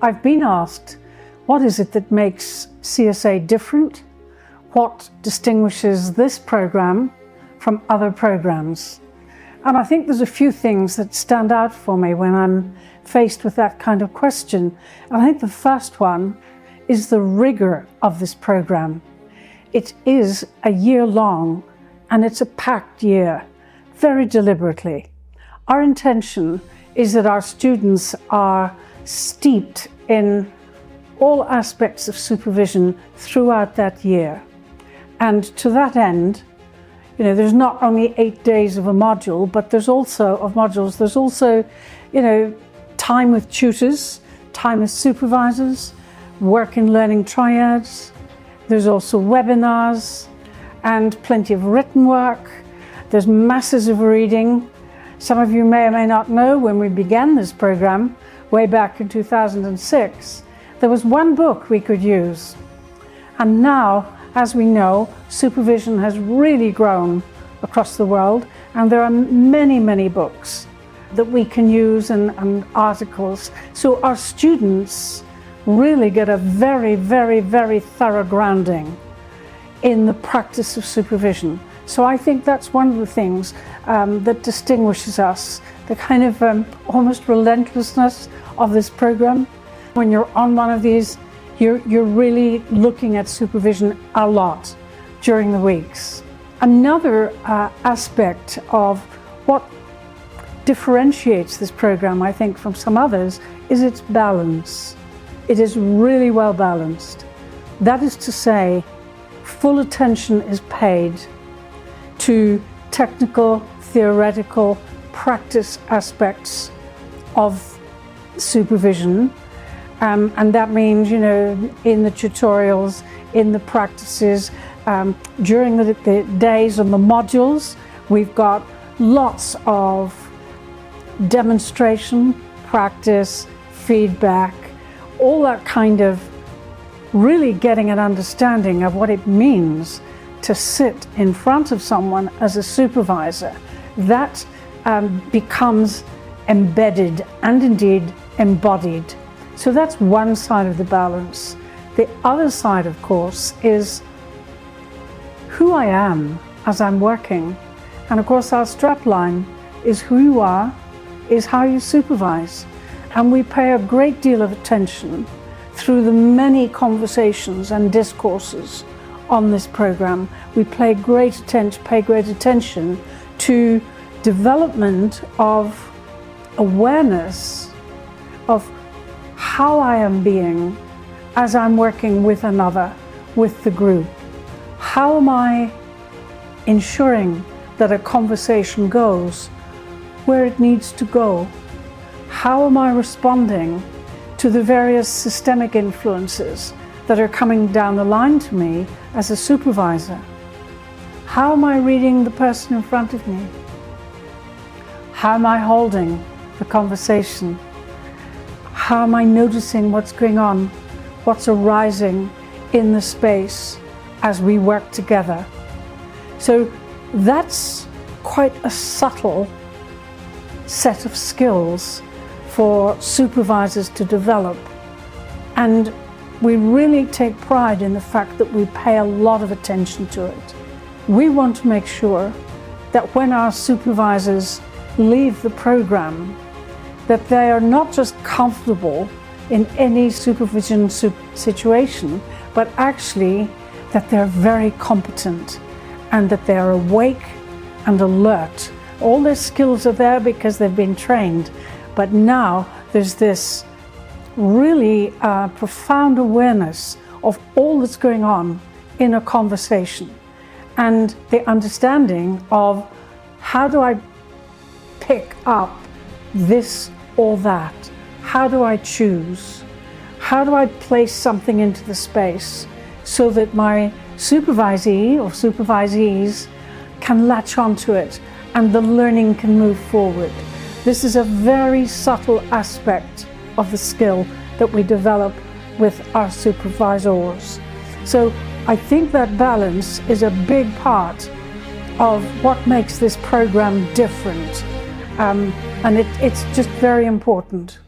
I've been asked, what is it that makes CSA different? What distinguishes this program from other programs? And I think there's a few things that stand out for me when I'm faced with that kind of question. And I think the first one is the rigor of this program. It is a year long, and it's a packed year, very deliberately. Our intention is that our students are steeped in all aspects of supervision throughout that year. And to that end, there's not only 8 days of a module, but there's also time with tutors, time with supervisors, work in learning triads. There's also webinars and plenty of written work. There's masses of reading. Some of you may or may not know, when we began this program way back in 2006, there was one book we could use. And now, as we know, supervision has really grown across the world, and there are many, many books that we can use and articles. So our students really get a very, very, very thorough grounding in the practice of supervision. So I think that's one of the things that distinguishes us, the kind of almost relentlessness of this program. When you're on one of these, you're really looking at supervision a lot during the weeks. Another aspect of what differentiates this program, I think, from some others is its balance. It is really well balanced. That is to say, full attention is paid to technical, theoretical, practice aspects of supervision. And that means, in the tutorials, in the practices, during the days and the modules, we've got lots of demonstration, practice, feedback, all that kind of really getting an understanding of what it means to sit in front of someone as a supervisor. That becomes embedded and indeed embodied. So that's one side of the balance. The other side, of course, is who I am as I'm working. And of course, our strapline is who you are, is how you supervise. And we pay a great deal of attention through the many conversations and discourses on this program. We pay great attention to development of awareness of how I am being as I'm working with another, with the group. How am I ensuring that a conversation goes where it needs to go? How am I responding to the various systemic influences that are coming down the line to me as a supervisor? How am I reading the person in front of me? How am I holding the conversation? How am I noticing what's going on, what's arising in the space as we work together? So that's quite a subtle set of skills for supervisors to develop. And we really take pride in the fact that we pay a lot of attention to it. We want to make sure that when our supervisors leave the program, that they are not just comfortable in any supervision situation, but actually that they're very competent and that they're awake and alert. All their skills are there because they've been trained, but now there's this really profound awareness of all that's going on in a conversation, and the understanding of how do I pick up this or that? How do I choose? How do I place something into the space so that my supervisee or supervisees can latch onto it and the learning can move forward? This is a very subtle aspect of the skill that we develop with our supervisors. So I think that balance is a big part of what makes this program different. And it's just very important.